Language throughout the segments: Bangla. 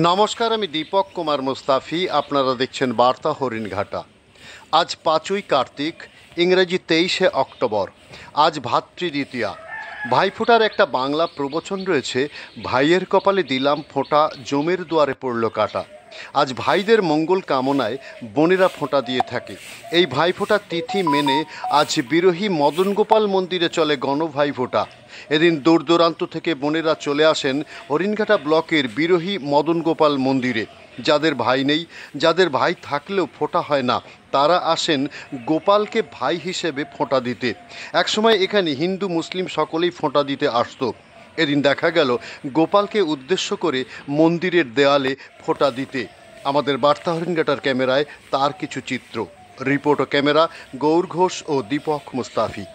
नमस्कार, আমি दीपक कुमार मुस्ताफी। আপনারা দেখছেন বার্তা হরিণঘাটা। আজ 5ই কার্তিক, ইংরেজি 23শে অক্টোবর। আজ ভাতৃদ্বিতীয়া। ভাইফোঁটার একটা বাংলা প্রবচন রয়েছে, ভাইয়ের কপালে দিলাম ফোঁটা, জমের দুয়ারে পড়ল কাটা। আজ ভাইদের মঙ্গল কামনায় বোনেরা ফোঁটা দিয়ে থাকে। এই ভাইফোঁটার তিথি মেনে আজ বিরোহী মদন গোপাল মন্দিরে চলে গণভাইফোঁটা। এদিন দূর দূরান্ত থেকে বোনেরা চলে আসেন হরিণঘাটা ব্লকের বিরোহী মদন গোপাল মন্দিরে। যাদের ভাই নেই, যাদের ভাই থাকলেও ফোঁটা হয় না, তারা আসেন গোপালকে ভাই হিসেবে ফোঁটা দিতে। একসময় এখানে হিন্দু মুসলিম সকলেই ফোঁটা দিতে আসতো। এদিন দেখা গেল গোপালকে উদ্দেশ্য করে মন্দিরের দেয়ালে ফোঁটা দিতে। আমাদের বার্তা হরিণঘাটার ক্যামেরায় তার কিছু চিত্র। রিপোর্ট ও ক্যামেরা গৌর ঘোষ ও দীপক মুস্তাফি।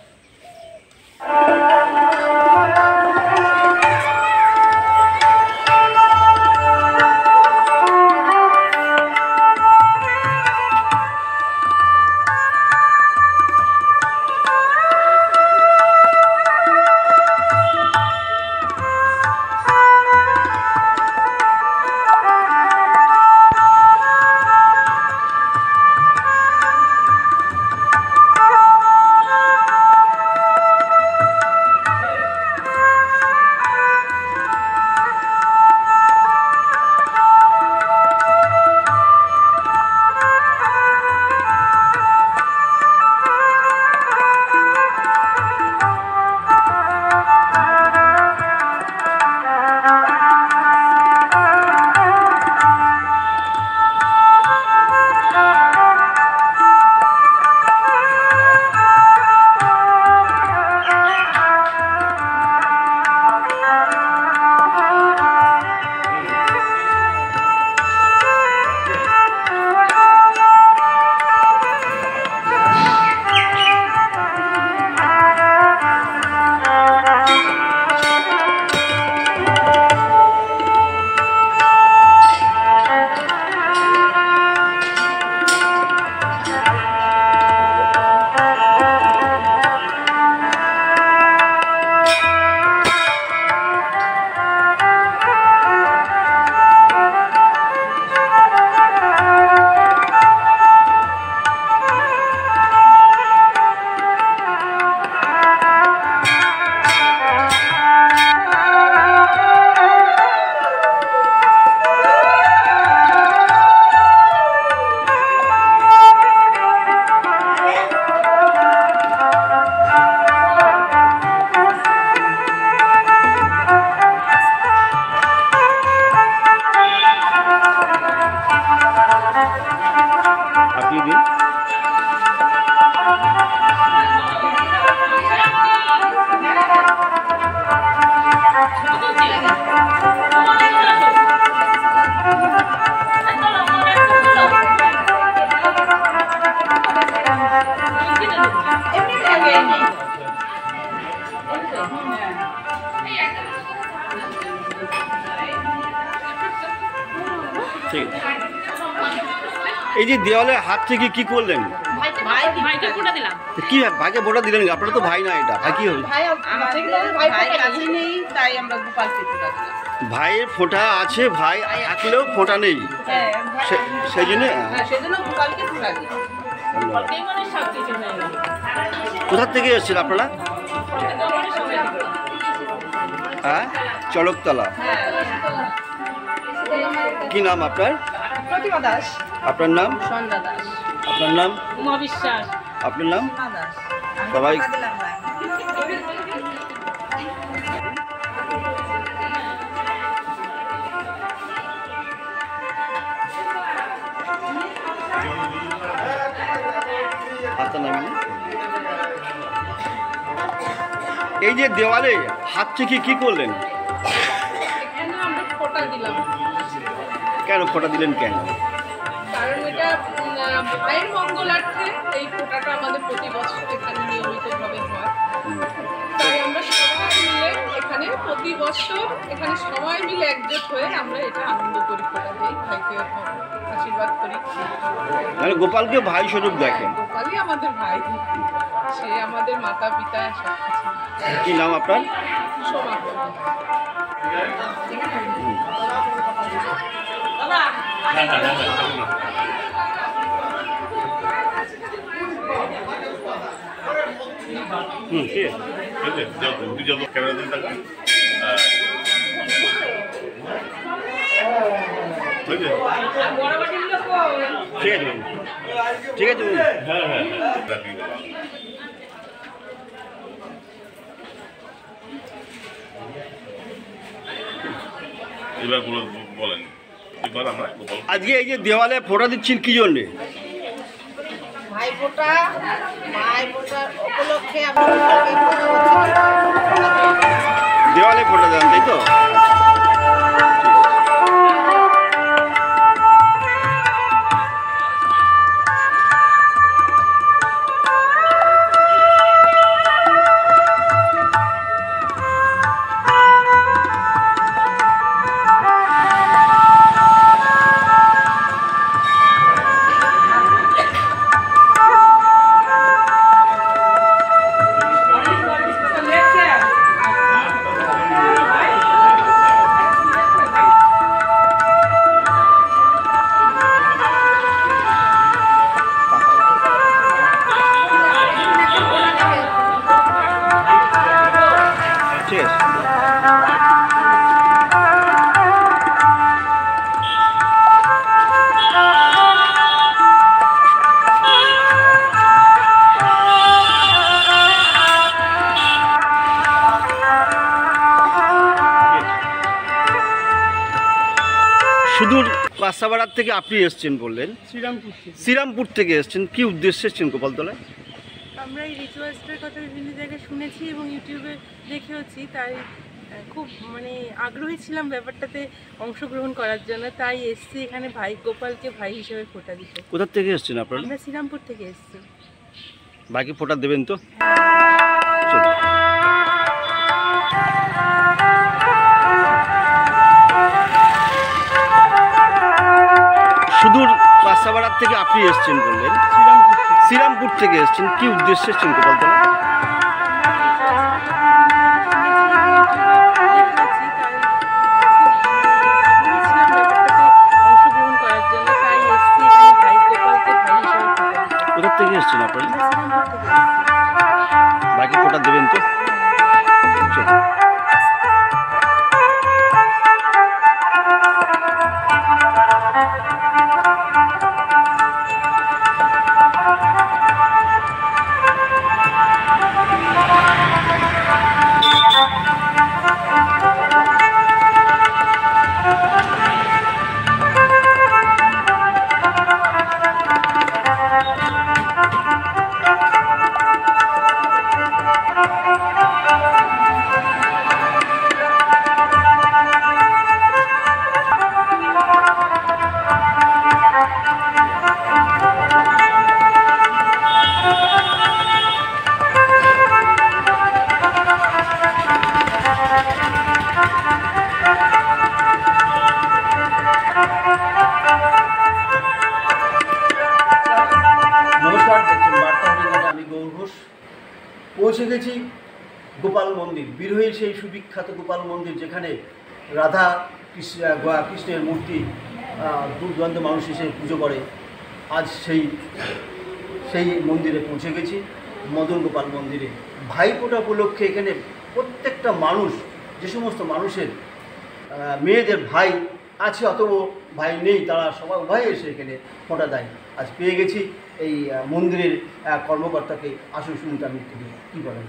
এই যে দেওয়ালে হাত থেকে কি করলেন? ভাইকে ফোঁটা দিলাম। কি ভাইকে ফোঁটা দিলেন? আপনারা তো ভাই না, এটা ভাই কি হবে? ভাইয়ের ফোঁটা আছে, ভাই থাকলেও ফোঁটা নেই, সেই জন্য কোথা থেকে এসেছেন আপনারা? হ্যাঁ, চড়কতলা। কি নাম আপনার? প্রতিমা দাস। আপনার নাম? সন্ধ্যা দাস। আপনার নাম? উমা বিশ্বাস। আপনার নাম? সবাই এই যে দেওয়ালে হাত থেকে কি করলেন? আমরা ফোঁটা দিলাম। কেন ফোঁটা দিলেন কেন? কারণ এটা ভাইয়ের মঙ্গলার্থে এই ফোঁটাটা আমাদের প্রতি বছর এখানে নিয়মিতভাবে হয়। তাই আমরা সবাই মিলে এখানে প্রতি বছর এখানে সবাই মিলে একজোট হয়ে আমরা এটা আনন্দ করি, ফোঁটা দিই, ভাইকে আশীর্বাদ করি। মানে গোপালকে ভাই স্বরূপ দেখেন? গোপালই আমাদের ভাই, সে আমাদের মাতা পিতা সব কিছু। কি নাম আপনার? শোভা। ঠিক আছে, ক্যামেরা দিন টাকা। ঠিক আছে, ঠিক আছে। হ্যাঁ হ্যাঁ এবার বলেন, এবার আমরা আজকে এই যে দেওয়ালে ফোঁটা দিচ্ছেন কি জন্যে? ভাইফোঁটার উপলক্ষে আমরা দেওয়ালে ফোঁটা দেন, তাই তো? সুদূর কাঁসাপাড়ার থেকে আপনি এসছেন বললেন? শ্রীরামপুর থেকে এসছেন, কি উদ্দেশ্যে এসছেন গোপালতলায়? আমরা এই রিচুয়ালসটার কথা বিভিন্ন জায়গায় শুনেছি এবং ইউটিউবে দেখেওছি, তাই খুব আগ্রহী ছিলাম ব্যাপারটাতে অংশগ্রহণ করার জন্য, তাই এসছি এখানে ভাই গোপালকে ভাই হিসেবে ফোঁটা দিতে। কোথা থেকে এসছেন আপনারা? আমরা শ্রীরামপুর থেকে এসছি। বাকি ফোঁটা দেবেন তো? সুদূর কাঁসাপাড়ার থেকে আপনি এসছেন বললেন? শ্রীরামপুর থেকে এসছেন, কি উদ্দেশ্যে এসছেন গোপালতলা? কোথা থেকে এসছেন আপনারা? বাকি ফোঁটা দেবেন তো? পৌঁছে গেছি গোপাল মন্দির, বিরোহীর সেই সুবিখ্যাত গোপাল মন্দির, যেখানে রাধা কৃষ্ণের মূর্তি দূর দূরান্ত মানুষ এসে পুজো করে। আজ সেই মন্দিরে পৌঁছে গেছি, মদন গোপাল মন্দিরে। ভাইফোঁটা উপলক্ষে এখানে প্রত্যেকটা মানুষ, যে সমস্ত মানুষের মেয়েদের ভাই আছে অথবা ভাই নেই, তারা সবাই উভয় এসে এখানে ফোঁটা দেয়। আজ পেয়ে গেছি এই মন্দিরের কর্মকর্তাকে। আসুন শুনুন আমি কী বলেন।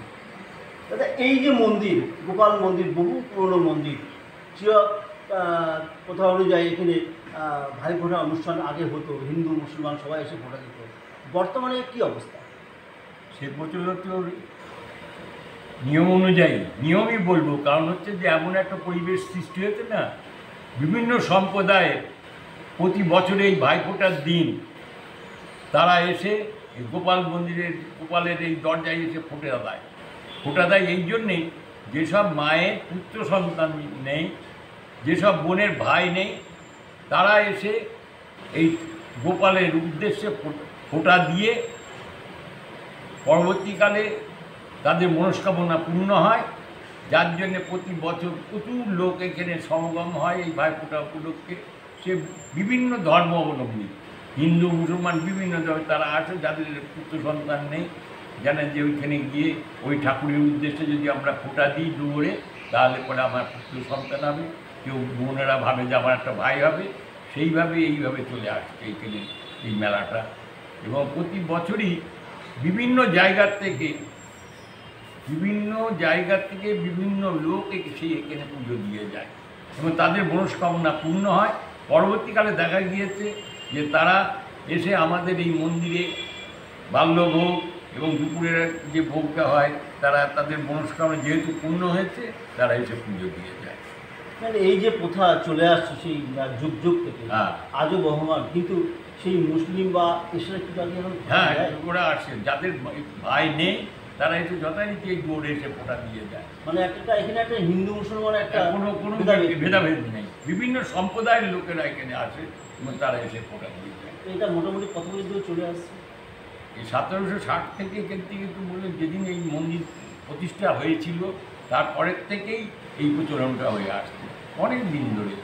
দাদা, এই যে মন্দির, গোপাল মন্দির বহু পুরনো মন্দির, কোথাও অনুযায়ী এখানে ভাইফোঁটা অনুষ্ঠান আগে হতো, হিন্দু মুসলমান সবাই এসে ফোঁটা দিত। বর্তমানে কী অবস্থা? সে প্রচলিত নিয়ম অনুযায়ী, নিয়মই বলবো, কারণ হচ্ছে যে এমন একটা পরিবেশ সৃষ্টি হয়েছে না, বিভিন্ন সম্প্রদায়ের প্রতি বছরে এই ভাইফোঁটার দিন তারা এসে এই গোপালের এই দরজায় এসে ফোঁটা দেয় এই জন্যেই, যেসব মায়ের পুত্র সন্তান নেই, যেসব বোনের ভাই নেই, তারা এসে এই গোপালের উদ্দেশ্যে ফোঁটা দিয়ে পরবর্তীকালে তাদের মনস্কামনা পূর্ণ হয়, যার জন্যে প্রতি বছর প্রচুর লোক এখানে সমাগম হয় এই ভাইফোঁটা উপলক্ষে। সে বিভিন্ন ধর্ম অবলম্বী, হিন্দু মুসলমান বিভিন্ন ধর্ম তারা আসে, যাদের পুত্র সন্তান নেই, জানেন যে ওইখানে গিয়ে ওই ঠাকুরের উদ্দেশ্যে যদি আমরা ফোঁটা দিই দৌড়ে, তাহলে পরে আমার পুত্র সন্তান হবে। কেউ বোনেরা ভাবে যে আমার একটা ভাই হবে, সেইভাবে এইভাবে চলে আসছে এইখানে এই মেলাটা। এবং প্রতি বছরই বিভিন্ন জায়গার থেকে বিভিন্ন লোক এসে এখানে পুজো দিয়ে যায় এবং তাদের মনস্কামনা পূর্ণ হয়। পরবর্তীকালে দেখা গিয়েছে যে তারা এসে আমাদের এই মন্দিরে বাল্যভোগ এবং দুপুরের যে ভোগটা হয়, তারা তাদের মনস্কামনা যেহেতু পূর্ণ হয়েছে, তারা এসে পুজো দিয়ে যায়। মানে এই যে প্রথা চলে আসছে সেই যুগ যুগ থেকে, আজও বহমান, কিন্তু সেই মুসলিম বা এসে কি হ্যাঁ, ওরা আসে, যাদের ভাই নেই তারা এসে যথারীতি এই দৌড়ে এসে ফোঁটা দিয়ে যায়। মানে একটা এখানে একটা হিন্দু মুসলমান একটা কোনো ভেদাভেদ নেই, বিভিন্ন সম্প্রদায়ের লোকেরা এখানে আসে এবং তারা এসে ফোঁটা দিয়ে যায়। এটা মোটামুটি কত বছর ধরে চলে আসছে? এই 1760 থেকে এখান থেকে তো বলে যেদিন এই মন্দির প্রতিষ্ঠা হয়েছিল তারপরের থেকেই এই প্রচলনটা হয়ে আসছে অনেক দিন ধরে।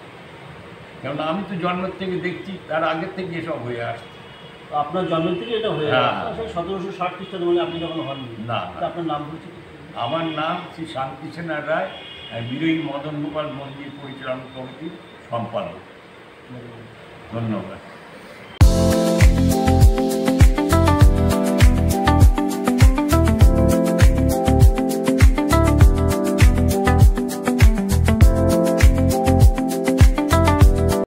কেননা আমি তো জন্মের থেকে দেখছি, তার আগের থেকে এসব হয়ে আসছে। আপনার জন্মের থেকে এটা হয়ে হ্যাঁ, আসছে 1760 খ্রিস্টাব্দে, মানে আপনি যখন হননি? না, আপনার নাম বলছি? আমার নাম শ্রী শান্তি সেনা রায়, বিরোহী মদন গোপাল মন্দির পরিচালনা কমিটির সম্পাদক। ধন্যবাদ।